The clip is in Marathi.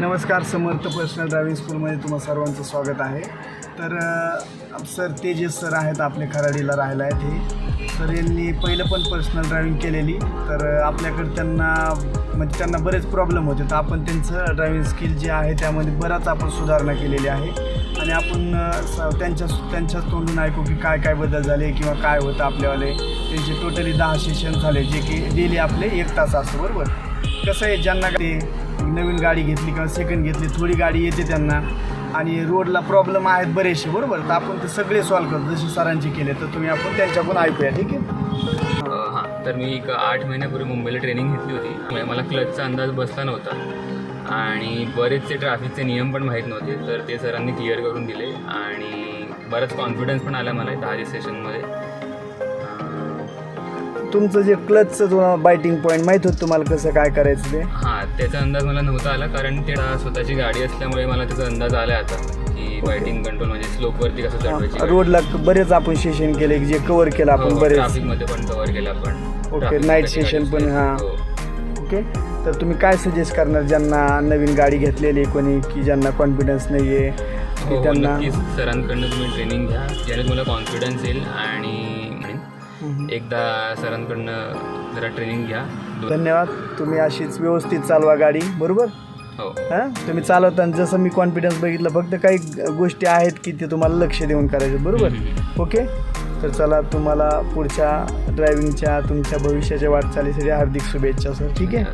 नमस्कार, समर्थ पर्सनल ड्रायव्हिंग स्कूलमध्ये तुम्हा सर्वांचं स्वागत आहे. तर सर तेजस सर आहेत, आपले खराडीला राहायला आहेत. हे सर यांनी पहिलं पण पर्सनल ड्रायव्हिंग केलेली. तर आपल्याकडे त्यांना बरेच प्रॉब्लेम होते. तर आपण त्यांचं ड्रायव्हिंग स्किल जे आहे त्यामध्ये बराच आपण सुधारणा केलेली आहे. आणि आपण त्यांच्याच तोंडून ऐकू की काय काय बदल झाले किंवा काय होतं आपल्यावाले. त्यांचे टोटली 10 सेशन झाले, जे की डेली आपले 1 तास असतं. बरोबर. कसं आहे, ज्यांना ते नवीन गाडी घेतली किंवा सेकंड घेतली, थोडी गाडी येते त्यांना आणि रोडला प्रॉब्लेम आहेत बरेचसे. बरोबर. तर आपण ते सगळे सॉल्व करतो जसे सरांचे केले. तर तुम्ही आपण त्यांच्याकडून ऐकूया. ठीक आहे. हां, तर मी एक 8 महिन्यापूर्वी मुंबईला ट्रेनिंग घेतली होती. मला क्लचचा अंदाज बसला नव्हता आणि बरेचसे ट्रॅफिकचे नियम पण माहीत नव्हते. तर ते सरांनी क्लिअर करून दिले आणि बराच कॉन्फिडन्स पण आला मला 10 सेशनमध्ये. तुमचं जे क्लचचं बायटिंग पॉईंट माहीत होतं तुम्हाला कसं काय करायचं ते? हां, त्याचा अंदाज मला नव्हता आला, कारण ते स्वतःची गाडी असल्यामुळे मला त्याचा अंदाज आला आता की बायटिंग कंट्रोल म्हणजे स्लोपवरती कसं चढवायची. रोडला बरेच आपण सेशन केले, जे कव्हर केलं आपण बरेच. ट्रॅफिकमध्ये पण कव्हर केलं आपण. ओके. नाईट सेशन पण. हां. ओके. तर तुम्ही काय सजेस्ट करणार ज्यांना नवीन गाडी घेतलेली कोणी, की ज्यांना कॉन्फिडन्स नाही आहे, की त्यांना? नक्कीच सरांकडनं तुम्ही ट्रेनिंग घ्या, ज्याने तुम्हाला कॉन्फिडन्स येईल. आणि एकदा सरांकडनं जरा ट्रेनिंग घ्या. धन्यवाद. तुम्ही अशीच व्यवस्थित चालवा गाडी. बरोबर. हो. हां, तुम्ही चालवताना जसं मी कॉन्फिडन्स बघितलं, फक्त काही गोष्टी आहेत की ते तुम्हाला लक्ष देऊन करायचं. बरोबर. ओके. तर चला, तुम्हाला पुढच्या ड्रायव्हिंगच्या तुमच्या भविष्याच्या वाटचालीसाठी हार्दिक शुभेच्छा सर. ठीक आहे.